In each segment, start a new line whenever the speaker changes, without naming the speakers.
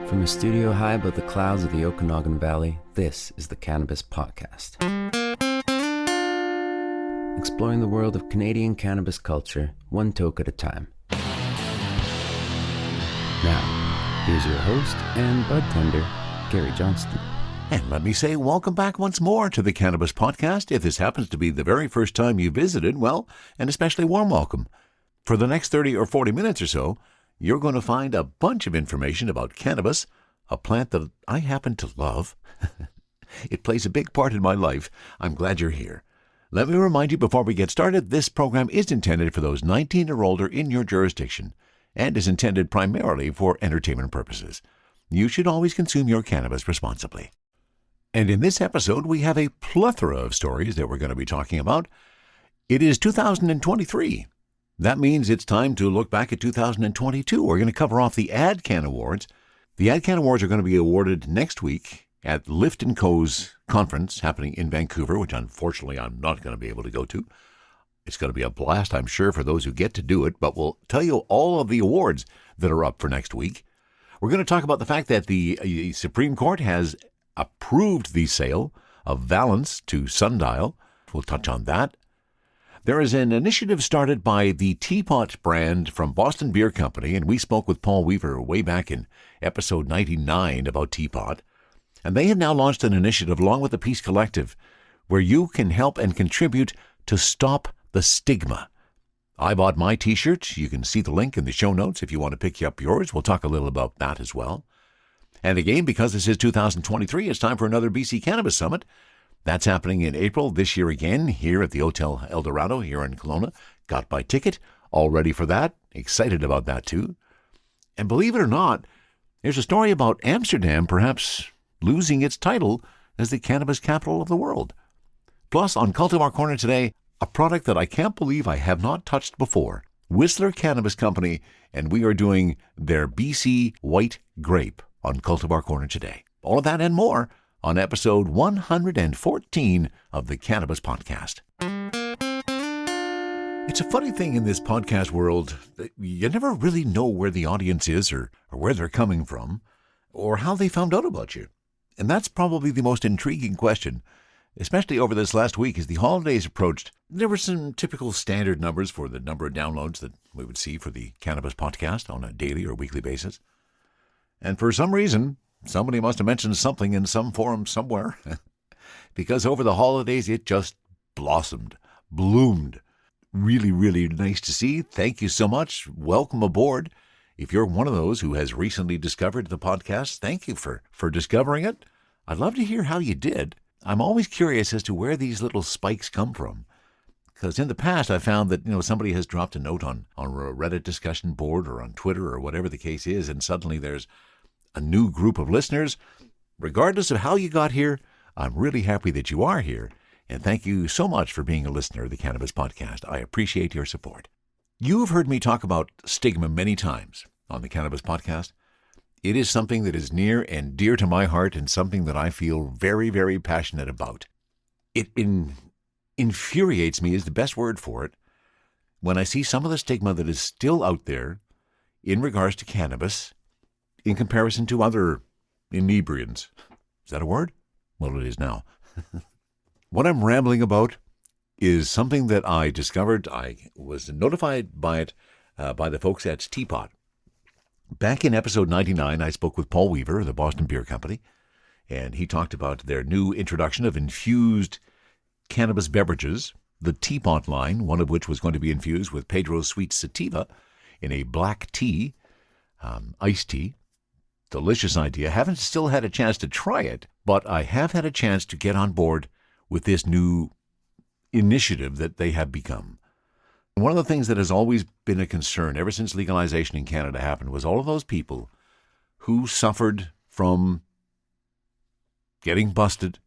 From a studio high above the clouds of the Okanagan Valley, this is the Cannabis Podcast. Exploring the world of Canadian cannabis culture, one toke at a time. Now, here's your host and bud tender, Gary Johnston.
And let me say welcome back once more to the Cannabis Podcast. If this happens to be the very first time you visited, well, an especially warm welcome. For the next 30 or 40 minutes or so, you're going to find a bunch of information about cannabis, a plant that I happen to love. It plays a big part in my life. I'm glad you're here. Let me remind you before we get started, this program is intended for those 19 or older in your jurisdiction and is intended primarily for entertainment purposes. You should always consume your cannabis responsibly. And in this episode, we have a plethora of stories that we're going to be talking about. It is 2023. That means it's time to look back at 2022. We're going to cover off the Adcann Awards. The Adcann Awards are going to be awarded next week at Lift & Co.'s conference happening in Vancouver, which unfortunately I'm not going to be able to go to. It's going to be a blast, I'm sure, for those who get to do it, but we'll tell you all of the awards that are up for next week. We're going to talk about the fact that the Supreme Court has approved the sale of Valens to Sundial. We'll touch on that. There is an initiative started by the Teapot brand from Boston Beer Company, and we spoke with Paul Weaver way back in episode 99 about Teapot. And they have now launched an initiative along with the Peace Collective where you can help and contribute to Stop the Stigma. I bought my t-shirt. You can see the link in the show notes if you want to pick up yours. We'll talk a little about that as well. And again, because this is 2023, it's time for another BC Cannabis Summit. That's happening in April this year again, here at the Hotel El Dorado here in Kelowna. Got my ticket, all ready for that. Excited about that too. And believe it or not, there's a story about Amsterdam perhaps losing its title as the cannabis capital of the world. Plus, on Cultivar Corner today, a product that I can't believe I have not touched before. Whistler Cannabis Company, and we are doing their BC White Grape on Cultivar Corner today. All of that and more on episode 114 of the Cannabis Podcast. It's a funny thing in this podcast world that you never really know where the audience is or where they're coming from or how they found out about you. And that's probably the most intriguing question, especially over this last week as the holidays approached. There were some typical standard numbers for the number of downloads that we would see for the Cannabis Podcast on a daily or weekly basis. And for some reason, somebody must have mentioned something in some forum somewhere, because over the holidays it just blossomed, bloomed. Really, really nice to see. Thank you so much. Welcome aboard. If you're one of those who has recently discovered the podcast, thank you for discovering it. I'd love to hear how you did. I'm always curious as to where these little spikes come from. Because in the past, I found that, somebody has dropped a note on a Reddit discussion board or on Twitter or whatever the case is, and suddenly there's a new group of listeners. Regardless of how you got here, I'm really happy that you are here. And thank you so much for being a listener of the Cannabis Podcast. I appreciate your support. You've heard me talk about stigma many times on the Cannabis Podcast. It is something that is near and dear to my heart and something that I feel very, very passionate about. It infuriates me is the best word for it when I see some of the stigma that is still out there in regards to cannabis in comparison to other inebriants. Is that a word? Well, it is now. What I'm rambling about is something that I discovered. I was notified by it by the folks at Teapot. Back in episode 99, I spoke with Paul Weaver of the Boston Beer Company, and he talked about their new introduction of infused cannabis beverages, the Teapot line, one of which was going to be infused with Pedro's Sweet Sativa in a black tea, iced tea. Delicious idea. Haven't still had a chance to try it, but I have had a chance to get on board with this new initiative that they have become. One of the things that has always been a concern ever since legalization in Canada happened was all of those people who suffered from getting busted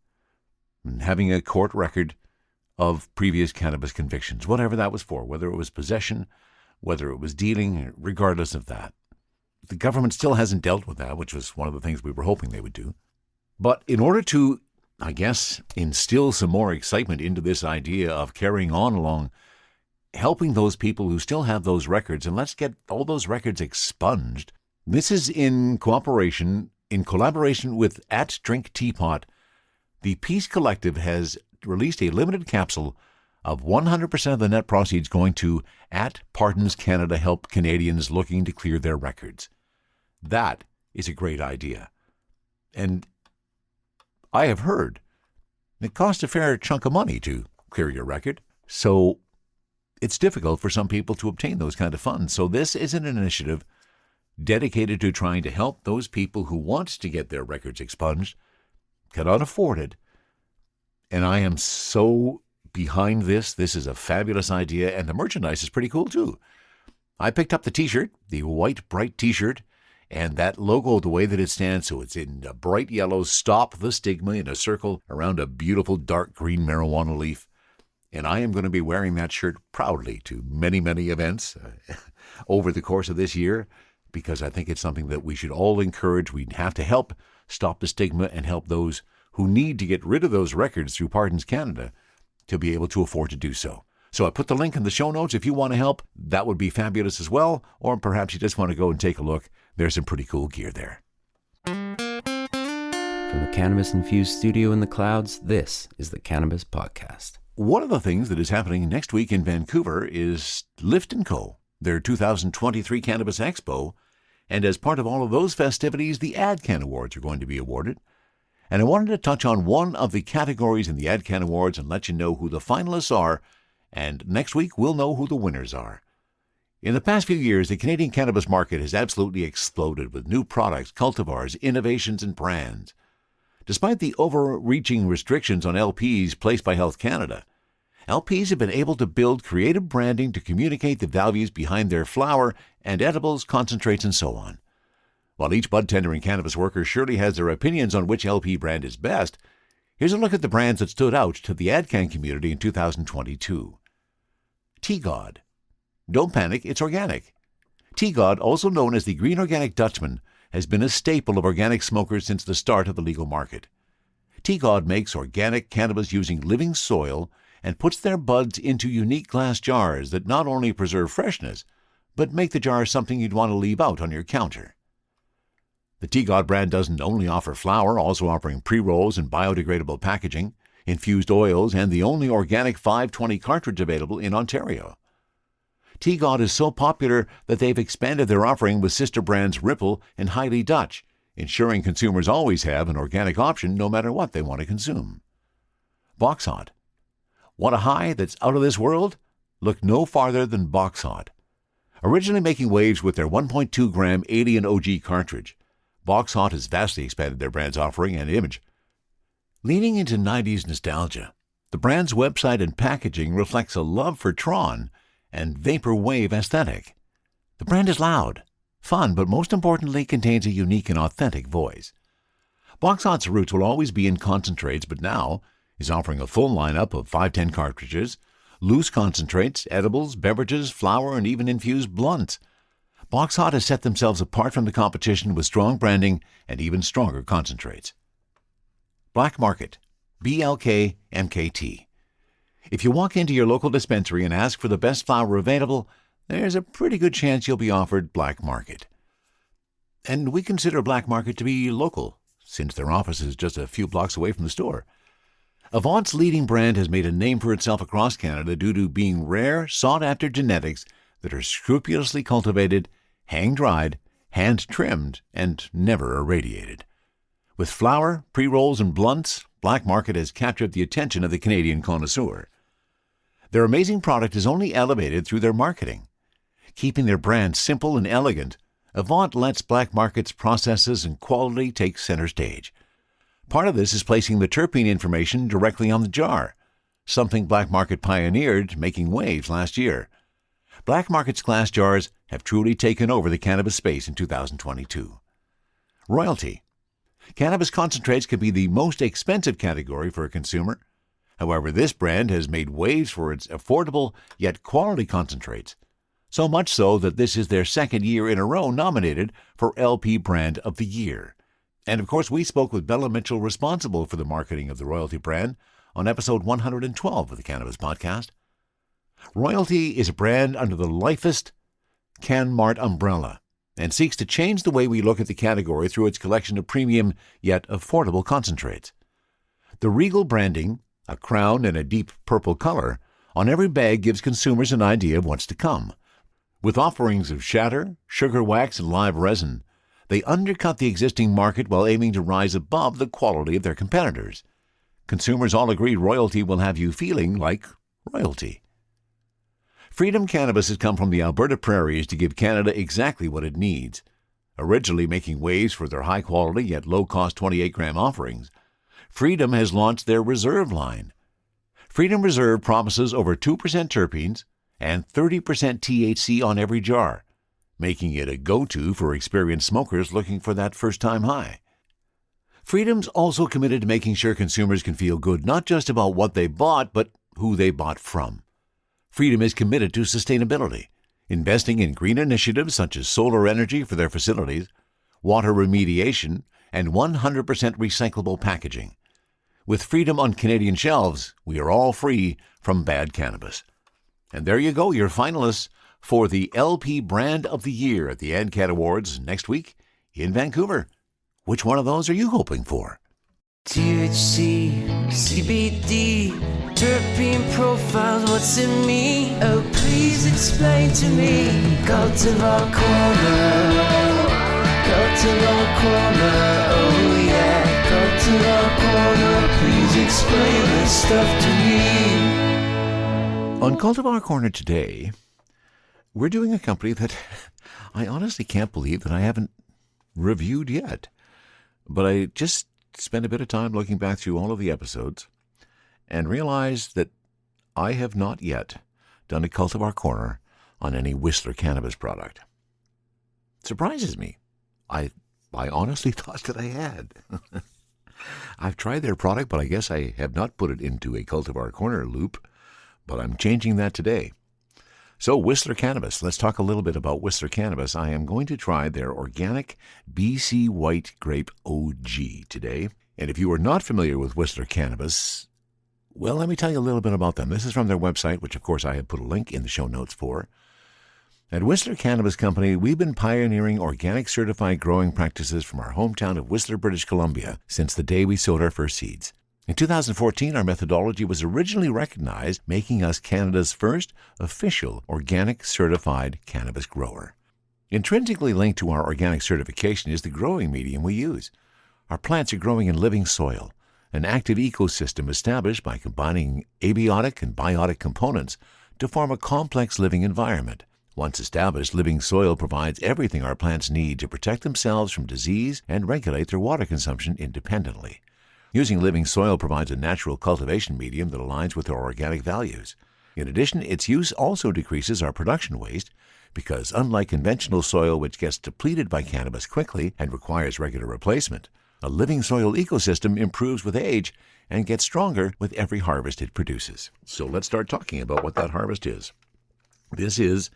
and having a court record of previous cannabis convictions, whatever that was for, whether it was possession, whether it was dealing, regardless of that. The government still hasn't dealt with that, which was one of the things we were hoping they would do. But in order to, I guess, instill some more excitement into this idea of carrying on along, helping those people who still have those records, and let's get all those records expunged, This is in collaboration with At Drink Teapot. The Peace Collective has released a limited capsule of 100% of the net proceeds going to At Pardons Canada Help Canadians looking to clear their records. That is a great idea. And I have heard it costs a fair chunk of money to clear your record. So it's difficult for some people to obtain those kind of funds. So this is an initiative dedicated to trying to help those people who want to get their records expunged, cannot afford it. And I am so behind this. This is a fabulous idea, and the merchandise is pretty cool too. I picked up the t-shirt, the white bright t-shirt, and that logo, the way that it stands, so it's in a bright yellow, Stop the Stigma, in a circle around a beautiful dark green marijuana leaf. And I am going to be wearing that shirt proudly to many, many events over the course of this year, because I think it's something that we should all encourage. We have to help stop the stigma and help those who need to get rid of those records through Pardons Canada to be able to afford to do so. So I put the link in the show notes. If you want to help, that would be fabulous as well. Or perhaps you just want to go and take a look. There's some pretty cool gear there.
From the cannabis-infused studio in the clouds, this is the Cannabis Podcast.
One of the things that is happening next week in Vancouver is Lift & Co., their 2023 Cannabis Expo. And as part of all of those festivities, the Adcann Awards are going to be awarded. And I wanted to touch on one of the categories in the Adcann Awards and let you know who the finalists are. And next week, we'll know who the winners are. In the past few years, the Canadian cannabis market has absolutely exploded with new products, cultivars, innovations, and brands. Despite the overreaching restrictions on LPs placed by Health Canada, LPs have been able to build creative branding to communicate the values behind their flower and edibles, concentrates, and so on. While each bud tender and cannabis worker surely has their opinions on which LP brand is best, here's a look at the brands that stood out to the Adcann community in 2022. T-God. Don't panic, it's organic. T-God, also known as the Green Organic Dutchman, has been a staple of organic smokers since the start of the legal market. T-God makes organic cannabis using living soil and puts their buds into unique glass jars that not only preserve freshness, but make the jar something you'd want to leave out on your counter. The T-God brand doesn't only offer flower, also offering pre-rolls and biodegradable packaging, infused oils, and the only organic 520 cartridge available in Ontario. T-God is so popular that they've expanded their offering with sister brands Ripple and Highly Dutch, ensuring consumers always have an organic option no matter what they want to consume. Box Hot. Want a high that's out of this world? Look no farther than Box Hot. Originally making waves with their 1.2-gram Alien OG cartridge, Box Hot has vastly expanded their brand's offering and image. Leaning into 90s nostalgia, the brand's website and packaging reflects a love for Tron and vaporwave aesthetic. The brand is loud, fun, but most importantly contains a unique and authentic voice. Box Hot's roots will always be in concentrates, but now is offering a full lineup of 510 cartridges, loose concentrates, edibles, beverages, flower, and even infused blunts. Box Hot has set themselves apart from the competition with strong branding and even stronger concentrates. Black Market, BLK MKT. If you walk into your local dispensary and ask for the best flower available, there's a pretty good chance you'll be offered Black Market. And we consider Black Market to be local, since their office is just a few blocks away from the store. Avant's leading brand has made a name for itself across Canada due to being rare, sought-after genetics that are scrupulously cultivated, hang-dried, hand-trimmed, and never irradiated. With flower, pre-rolls, and blunts, Black Market has captured the attention of the Canadian connoisseur. Their amazing product is only elevated through their marketing. Keeping their brand simple and elegant, Avant lets Black Market's processes and quality take center stage. Part of this is placing the terpene information directly on the jar, something Black Market pioneered, making waves last year. Black Market's glass jars have truly taken over the cannabis space in 2022. Royalty. Cannabis concentrates can be the most expensive category for a consumer. However, this brand has made waves for its affordable yet quality concentrates, so much so that this is their second year in a row nominated for LP Brand of the Year. And of course, we spoke with Bella Mitchell, responsible for the marketing of the Royalty brand, on episode 112 of the Cannabis Podcast. Royalty is a brand under the Lifest CanMart umbrella and seeks to change the way we look at the category through its collection of premium yet affordable concentrates. The Regal branding, a crown and a deep purple color, on every bag gives consumers an idea of what's to come. With offerings of shatter, sugar wax, and live resin, they undercut the existing market while aiming to rise above the quality of their competitors. Consumers all agree royalty will have you feeling like royalty. Freedom Cannabis has come from the Alberta prairies to give Canada exactly what it needs. Originally making waves for their high-quality yet low-cost 28-gram offerings, Freedom has launched their Reserve line. Freedom Reserve promises over 2% terpenes and 30% THC on every jar, making it a go-to for experienced smokers looking for that first-time high. Freedom's also committed to making sure consumers can feel good not just about what they bought, but who they bought from. Freedom is committed to sustainability, investing in green initiatives such as solar energy for their facilities, water remediation, and 100% recyclable packaging. With Freedom on Canadian shelves, we are all free from bad cannabis. And there you go, your finalists for the LP Brand of the Year at the Adcann Awards next week in Vancouver. Which one of those are you hoping for?
THC, CBD, terpene profiles, what's in me? Oh, please explain to me. Cultivar Corner, Cultivar Corner, oh yeah. Cultivar Corner, please explain this stuff to me.
On Cultivar Corner today, we're doing a company that I honestly can't believe that I haven't reviewed yet. But I just spent a bit of time looking back through all of the episodes and realized that I have not yet done a Cultivar Corner on any Whistler cannabis product. It surprises me. I honestly thought that I had. I've tried their product, but I guess I have not put it into a Cultivar Corner loop, but I'm changing that today. So Whistler Cannabis, let's talk a little bit about Whistler Cannabis. I am going to try their organic BC White Grape OG today. And if you are not familiar with Whistler Cannabis, well, let me tell you a little bit about them. This is from their website, which of course I have put a link in the show notes for. At Whistler Cannabis Company, we've been pioneering organic certified growing practices from our hometown of Whistler, British Columbia, since the day we sowed our first seeds. In 2014, our methodology was originally recognized, making us Canada's first official organic certified cannabis grower. Intrinsically linked to our organic certification is the growing medium we use. Our plants are growing in living soil, an active ecosystem established by combining abiotic and biotic components to form a complex living environment. Once established, living soil provides everything our plants need to protect themselves from disease and regulate their water consumption independently. Using living soil provides a natural cultivation medium that aligns with our organic values. In addition, its use also decreases our production waste because, unlike conventional soil which gets depleted by cannabis quickly and requires regular replacement, a living soil ecosystem improves with age and gets stronger with every harvest it produces. So let's start talking about what that harvest is. This is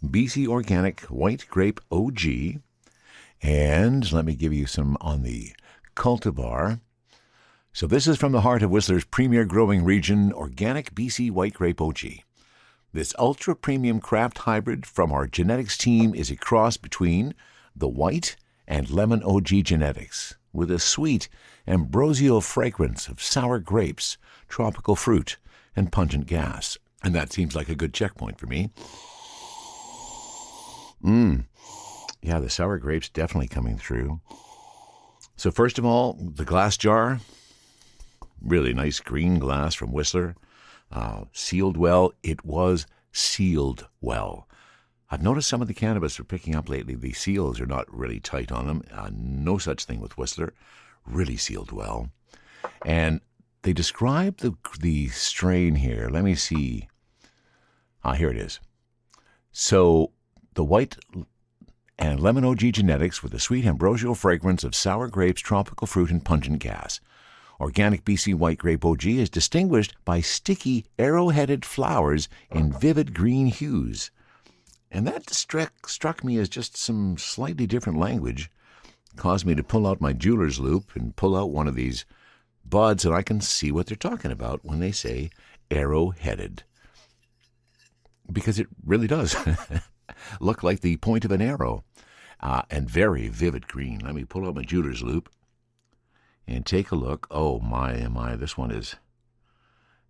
BC Organic White Grape OG, and let me give you some on the cultivar. So this is from the heart of Whistler's premier growing region, Organic BC White Grape OG. This ultra-premium craft hybrid from our genetics team is a cross between the white and lemon OG genetics, with a sweet, ambrosial fragrance of sour grapes, tropical fruit, and pungent gas. And that seems like a good checkpoint for me. Yeah, the sour grapes definitely coming through. So first of all, the glass jar. Really nice green glass from Whistler. Sealed well. It was sealed well. I've noticed some of the cannabis we're picking up lately, the seals are not really tight on them. No such thing with Whistler. Really sealed well. And they describe the strain here. Let me see. Here it is. So the white and lemon OG genetics with a sweet ambrosial fragrance of sour grapes, tropical fruit, and pungent gas. Organic BC White Grape OG is distinguished by sticky, arrow-headed flowers in vivid green hues. And that struck me as just some slightly different language. Caused me to pull out my jeweler's loop and pull out one of these buds, and I can see what they're talking about when they say arrow-headed. Because it really does look like the point of an arrow. and very vivid green. Let me pull out my jeweler's loop and take a look. Oh, my, this one is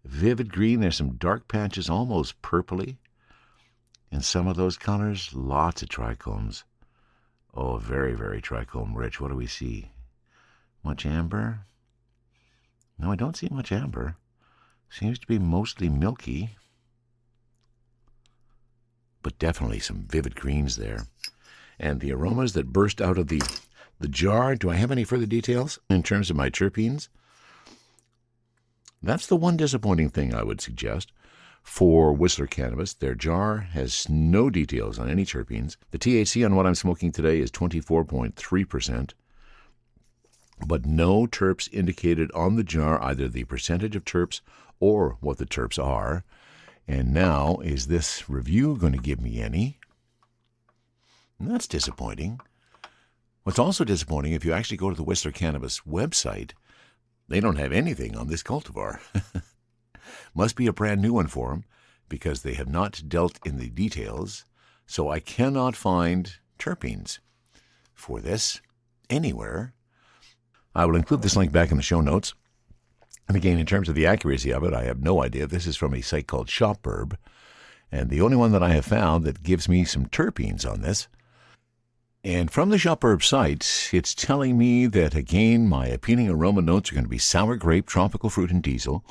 vivid green. There's some dark patches, almost purpley. In some of those colors, lots of trichomes. Oh, very, very trichome rich. What do we see? Much amber? No, I don't see much amber. Seems to be mostly milky. But definitely some vivid greens there. And the aromas that burst out of the jar, do I have any further details in terms of my terpenes? That's the one disappointing thing I would suggest for Whistler Cannabis. Their jar has no details on any terpenes. The THC on what I'm smoking today is 24.3%, but no terps indicated on the jar, either the percentage of terps or what the terps are. And now, is this review going to give me any? And that's disappointing. What's also disappointing, if you actually go to the Whistler Cannabis website, they don't have anything on this cultivar. Must be a brand new one for them, because they have not dealt in the details, so I cannot find terpenes for this anywhere. I will include this link back in the show notes. And again, in terms of the accuracy of it, I have no idea. This is from a site called Shopburb, and the only one that I have found that gives me some terpenes on this. And from the Shopburb site, it's telling me that, again, my appealing aroma notes are going to be sour grape, tropical fruit, and diesel.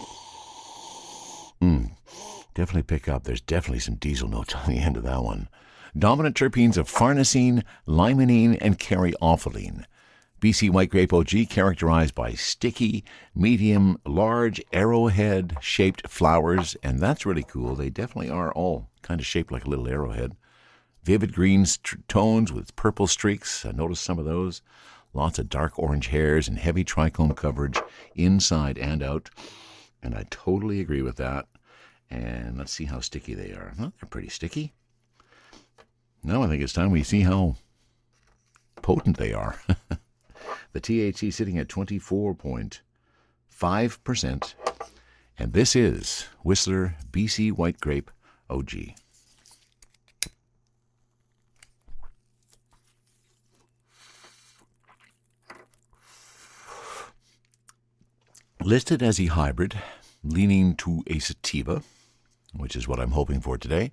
Definitely pick up. There's definitely some diesel notes on the end of that one. Dominant terpenes of farnesene, limonene, and caryophyllene. BC White Grape OG characterized by sticky, medium, large, arrowhead-shaped flowers, and that's really cool. They definitely are all kind of shaped like a little arrowhead. Vivid green tones with purple streaks. I noticed some of those. Lots of dark orange hairs and heavy trichome coverage inside and out. And I totally agree with that. And let's see how sticky they are. Well, they're pretty sticky. Now I think it's time we see how potent they are. The THC sitting at 24.5%. And this is Whistler BC White Grape OG. Listed as a hybrid, leaning to a sativa, which is what I'm hoping for today.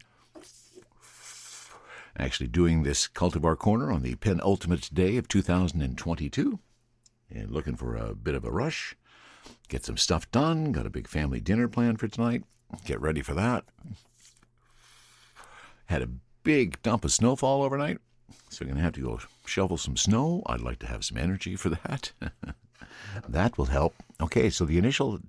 Actually doing this Cultivar Corner on the penultimate day of 2022. And looking for a bit of a rush. Get some stuff done. Got a big family dinner planned for tonight. Get ready for that. Had a big dump of snowfall overnight, so we're going to have to go shovel some snow. I'd like to have some energy for that. That will help. Okay, so the initial...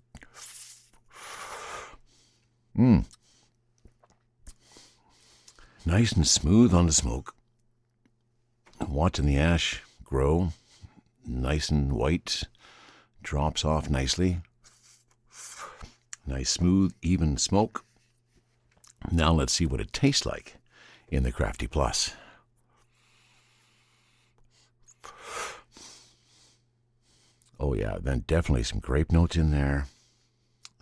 Nice and smooth on the smoke. Watching the ash grow. Nice and white. Drops off nicely. Nice, smooth, even smoke. Now let's see what it tastes like in the Crafty Plus. Oh yeah, then definitely some grape notes in there.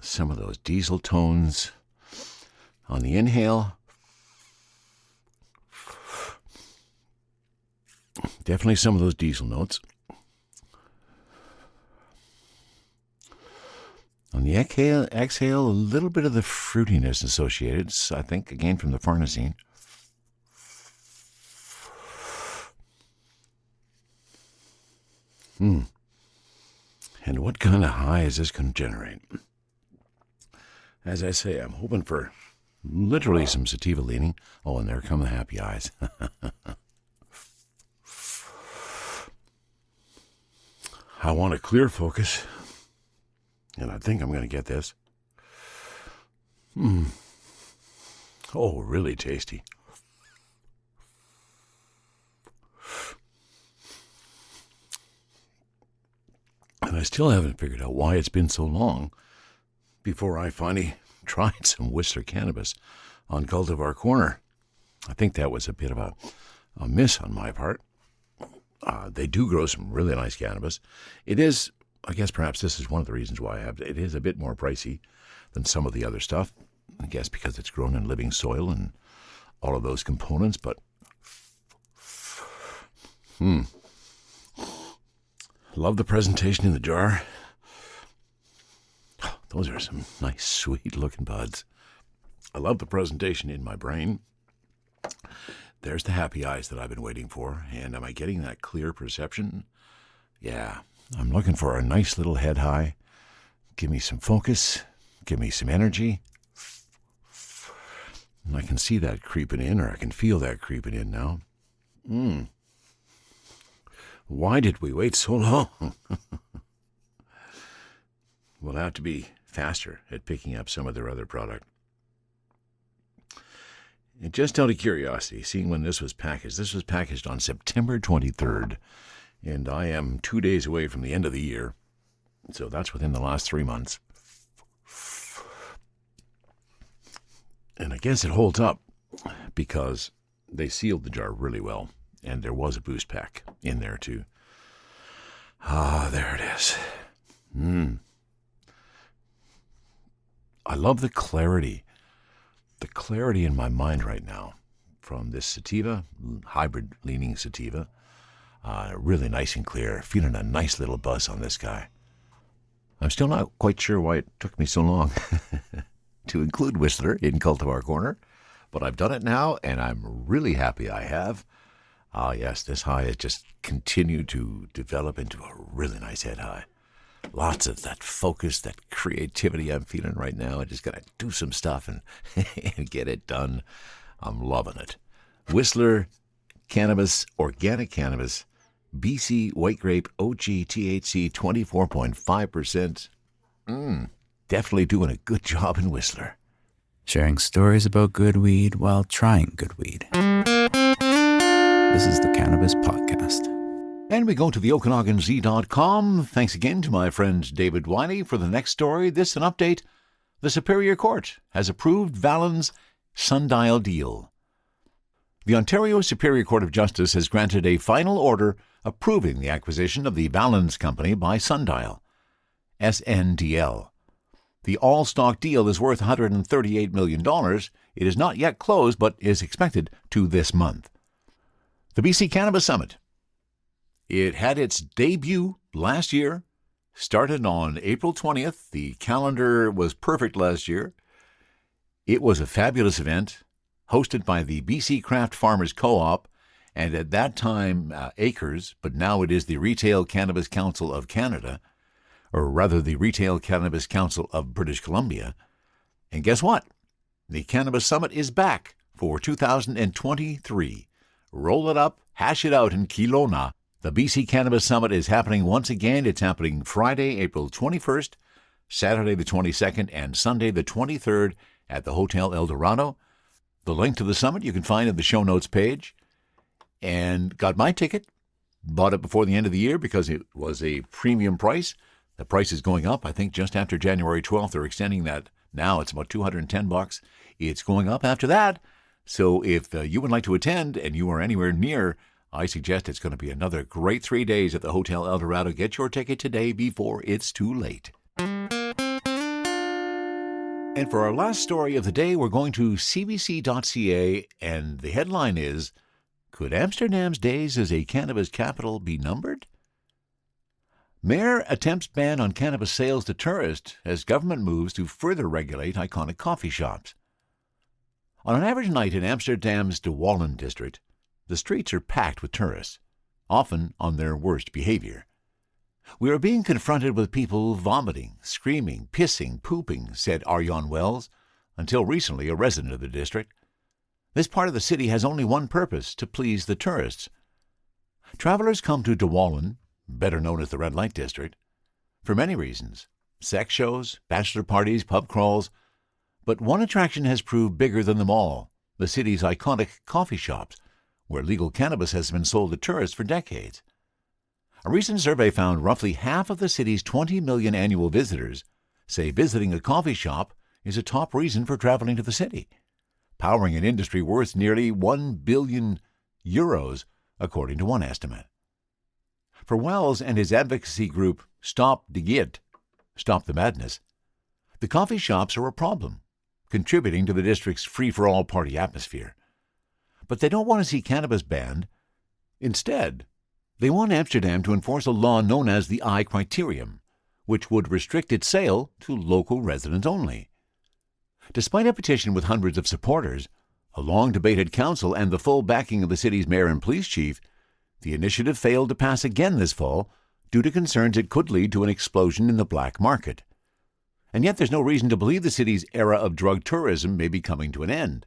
Some of those diesel tones on the inhale. Definitely some of those diesel notes. On the exhale, a little bit of the fruitiness associated, I think, again, from the farnesene. And what kind of high is this going to generate? As I say, I'm hoping for literally some sativa leaning. Oh, and there come the happy eyes. I want a clear focus, and I think I'm going to get this. Oh, really tasty. And I still haven't figured out why it's been so long before I finally tried some Whistler Cannabis on Cultivar Corner. I think that was a bit of a miss on my part. They do grow some really nice cannabis. It is, I guess perhaps this is one of the reasons why I have it. It is a bit more pricey than some of the other stuff. I guess because it's grown in living soil and all of those components. But Love the presentation in the jar. Those are some nice, sweet-looking buds. I love the presentation in my brain. There's the happy eyes that I've been waiting for. And am I getting that clear perception? Yeah, I'm looking for a nice little head high. Give me some focus. Give me some energy. And I can see that creeping in, or I can feel that creeping in now. Why did we wait so long? We'll have to be faster at picking up some of their other product. And just out of curiosity, seeing when this was packaged on September 23rd, and I am 2 days away from the end of the year, so that's within the last 3 months. And I guess it holds up because they sealed the jar really well, and there was a boost pack in there too. There it is. I love the clarity in my mind right now from this sativa, hybrid-leaning sativa. Really nice and clear, feeling a nice little buzz on this guy. I'm still not quite sure why it took me so long to include Whistler in Cultivar Corner, but I've done it now, and I'm really happy I have. Yes, this high has just continued to develop into a really nice head high. Lots of that focus, that creativity I'm feeling right now. I just got to do some stuff and get it done. I'm loving it. Whistler Cannabis, Organic Cannabis, BC White Grape, OG THC 24.5%. Definitely doing a good job in Whistler.
Sharing stories about good weed while trying good weed. This is the Cannabis Podcast.
And we go to the OkanaganZ.com. Thanks again to my friend David Wiley for the next story. This an update. The Superior Court has approved Valens' sundial deal. The Ontario Superior Court of Justice has granted a final order approving the acquisition of the Valens Company by Sundial, SNDL. The all-stock deal is worth $138 million. It is not yet closed, but is expected to this month. The BC Cannabis Summit. It had its debut last year, started on April 20th. The calendar was perfect last year. It was a fabulous event, hosted by the BC Craft Farmers Co-op, and at that time Acres, but now it is the Retail Cannabis Council of Canada, or rather the Retail Cannabis Council of British Columbia. And guess what? The Cannabis Summit is back for 2023. Roll it up, hash it out in Kelowna. The BC Cannabis Summit is happening once again. It's happening Friday, April 21st, Saturday the 22nd, and Sunday the 23rd at the Hotel El Dorado. The link to the summit you can find in the show notes page. And got my ticket. Bought it before the end of the year because it was a premium price. The price is going up, I think, just after January 12th. They're extending that now. It's about $210. It's going up after that. So if you would like to attend and you are anywhere near, I suggest it's going to be another great 3 days at the Hotel El Dorado. Get your ticket today before it's too late. And for our last story of the day, we're going to cbc.ca, and the headline is, Could Amsterdam's days as a cannabis capital be numbered? Mayor attempts ban on cannabis sales to tourists as government moves to further regulate iconic coffee shops. On an average night in Amsterdam's De Wallen district, the streets are packed with tourists, often on their worst behavior. We are being confronted with people vomiting, screaming, pissing, pooping, said Arjan Wells, until recently a resident of the district. This part of the city has only one purpose, to please the tourists. Travelers come to De Wallen, better known as the Red Light District, for many reasons: sex shows, bachelor parties, pub crawls. But one attraction has proved bigger than them all: the city's iconic coffee shops, where legal cannabis has been sold to tourists for decades. A recent survey found roughly half of the city's 20 million annual visitors say visiting a coffee shop is a top reason for traveling to the city, powering an industry worth nearly €1 billion, according to one estimate. For Wells and his advocacy group Stop the Madness, the coffee shops are a problem, contributing to the district's free-for-all party atmosphere. But they don't want to see cannabis banned. Instead, They want Amsterdam to enforce a law known as the I criterion, which would restrict its sale to local residents only. Despite a petition with hundreds of supporters, a long debated council, and the full backing of the city's mayor and police chief, the initiative failed to pass again this fall due to concerns it could lead to an explosion in the black market. And yet there's no reason to believe the city's era of drug tourism may be coming to an end.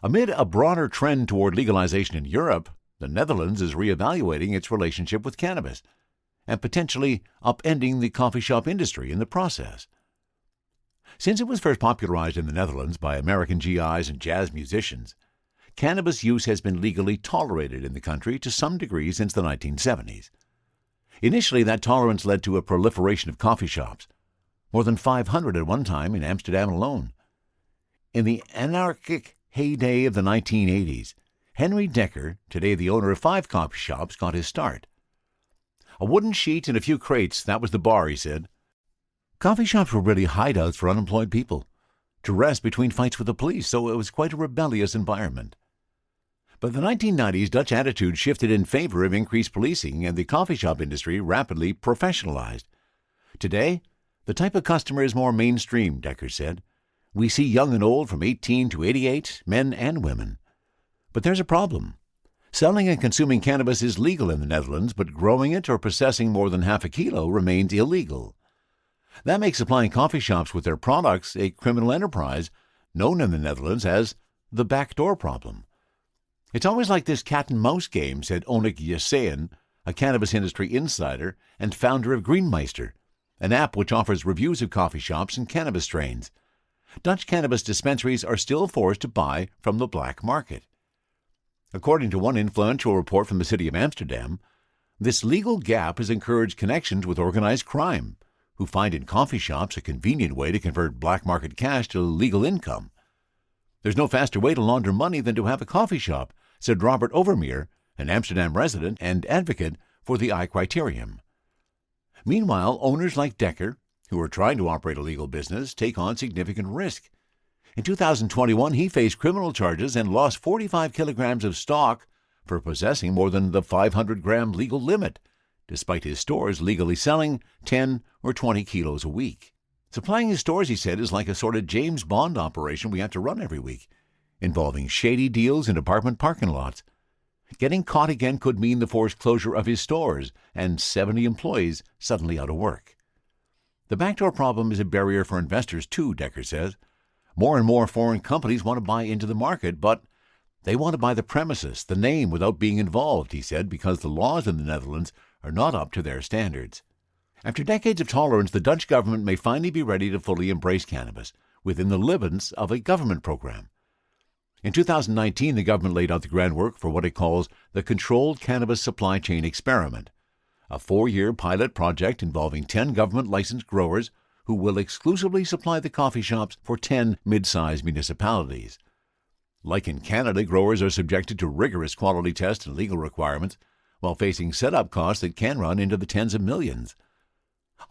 Amid a broader trend toward legalization in Europe, the Netherlands is reevaluating its relationship with cannabis and potentially upending the coffee shop industry in the process. Since it was first popularized in the Netherlands by American GIs and jazz musicians, cannabis use has been legally tolerated in the country to some degree since the 1970s. Initially, that tolerance led to a proliferation of coffee shops, more than 500 at one time in Amsterdam alone. In the anarchic heyday of the 1980s, Henry Dekker, today the owner of 5 coffee shops, got his start. A wooden sheet and a few crates, that was the bar, he said. Coffee shops were really hideouts for unemployed people, to rest between fights with the police, so it was quite a rebellious environment. But the 1990s, Dutch attitude shifted in favor of increased policing, and the coffee shop industry rapidly professionalized. Today, the type of customer is more mainstream, Dekker said. We see young and old from 18 to 88, men and women. But there's a problem. Selling and consuming cannabis is legal in the Netherlands, but growing it or possessing more than half a kilo remains illegal. That makes supplying coffee shops with their products a criminal enterprise known in the Netherlands as the backdoor problem. It's always like this cat-and-mouse game, said Onik Jesayan, a cannabis industry insider and founder of Greenmeister, an app which offers reviews of coffee shops and cannabis strains. Dutch cannabis dispensaries are still forced to buy from the black market. According to one influential report from the city of Amsterdam, this legal gap has encouraged connections with organized crime, who find in coffee shops a convenient way to convert black market cash to legal income. There's no faster way to launder money than to have a coffee shop, said Robert Overmeer, an Amsterdam resident and advocate for the I criterion. Meanwhile, owners like Dekker, who are trying to operate a legal business, take on significant risk. In 2021, he faced criminal charges and lost 45 kilograms of stock for possessing more than the 500-gram legal limit, despite his stores legally selling 10 or 20 kilos a week. Supplying his stores, he said, is like a sort of James Bond operation we have to run every week, involving shady deals in apartment parking lots. Getting caught again could mean the forced closure of his stores and 70 employees suddenly out of work. The backdoor problem is a barrier for investors too, Dekker says. More and more foreign companies want to buy into the market, but they want to buy the premises, the name, without being involved, he said, because the laws in the Netherlands are not up to their standards. After decades of tolerance, the Dutch government may finally be ready to fully embrace cannabis within the limits of a government program. In 2019, the government laid out the groundwork for what it calls the Controlled Cannabis Supply Chain Experiment, a 4-year pilot project involving 10 government-licensed growers who will exclusively supply the coffee shops for 10 mid-sized municipalities. Like in Canada, growers are subjected to rigorous quality tests and legal requirements, while facing setup costs that can run into the tens of millions.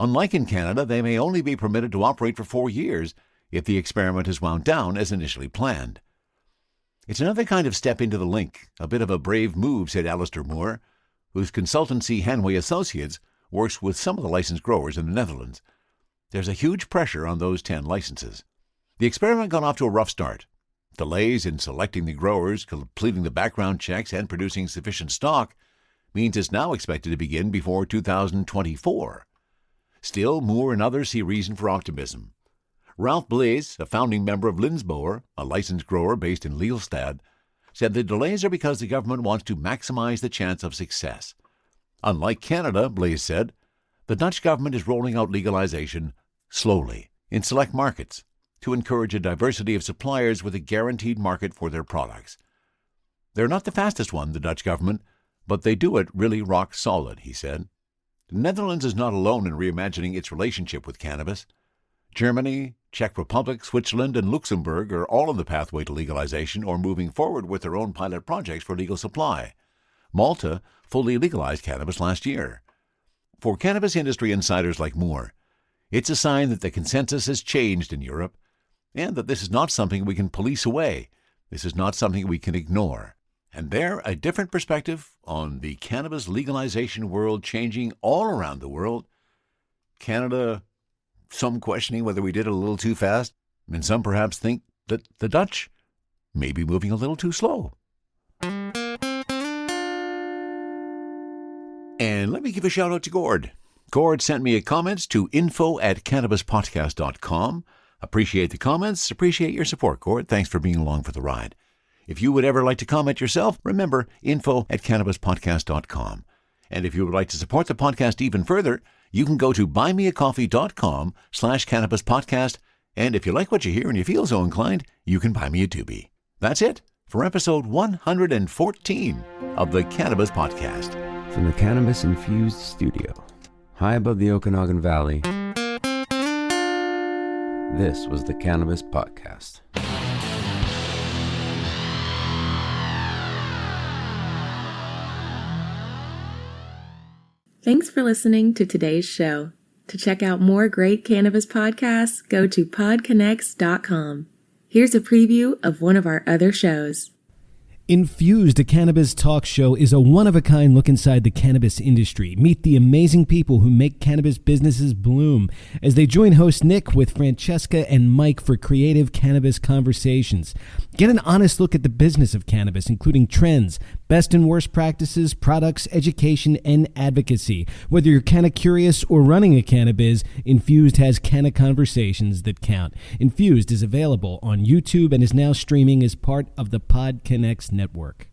Unlike in Canada, they may only be permitted to operate for 4 years if the experiment is wound down as initially planned. It's another kind of step into the link, a bit of a brave move, said Alistair Moore, whose consultancy Hanway Associates works with some of the licensed growers in the Netherlands. There's a huge pressure on those 10 licenses. The experiment got off to a rough start. Delays in selecting the growers, completing the background checks, and producing sufficient stock means it's now expected to begin before 2024. Still, Moore and others see reason for optimism. Ralph Blaze, a founding member of Linsboer, a licensed grower based in Lelystad, said the delays are because the government wants to maximize the chance of success. Unlike Canada, Blaze said, the Dutch government is rolling out legalization slowly in select markets to encourage a diversity of suppliers with a guaranteed market for their products. They're not the fastest one, the Dutch government, but they do it really rock solid, he said. The Netherlands is not alone in reimagining its relationship with cannabis. Germany, Czech Republic, Switzerland, and Luxembourg are all on the pathway to legalization or moving forward with their own pilot projects for legal supply. Malta fully legalized cannabis last year. For cannabis industry insiders like Moore, it's a sign that the consensus has changed in Europe and that this is not something we can police away. This is not something we can ignore. And there, a different perspective on the cannabis legalization world changing all around the world. Canada, some questioning whether we did it a little too fast, and some perhaps think that the Dutch may be moving a little too slow. And let me give a shout out to Gord. Gord sent me a comments to info@cannabispodcast.com. Appreciate the comments. Appreciate your support, Gord. Thanks for being along for the ride. If you would ever like to comment yourself, remember info@cannabispodcast.com. And if you would like to support the podcast even further, you can go to buymeacoffee.com/cannabispodcast. And if you like what you hear and you feel so inclined, you can buy me a doobie. That's it for episode 114 of the Cannabis Podcast.
From the Cannabis Infused Studio, high above the Okanagan Valley, this was the Cannabis Podcast.
Thanks for listening to today's show. To check out more great cannabis podcasts, go to podconnects.com. Here's a preview of one of our other shows.
Infused, a cannabis talk show, is a one-of-a-kind look inside the cannabis industry. Meet the amazing people who make cannabis businesses bloom as they join host Nick with Francesca and Mike for creative cannabis conversations. Get an honest look at the business of cannabis, including trends, best and worst practices, products, education, and advocacy. Whether you're canna curious or running a cannabis, Infused has canna conversations that count. Infused is available on YouTube and is now streaming as part of the PodConnects network.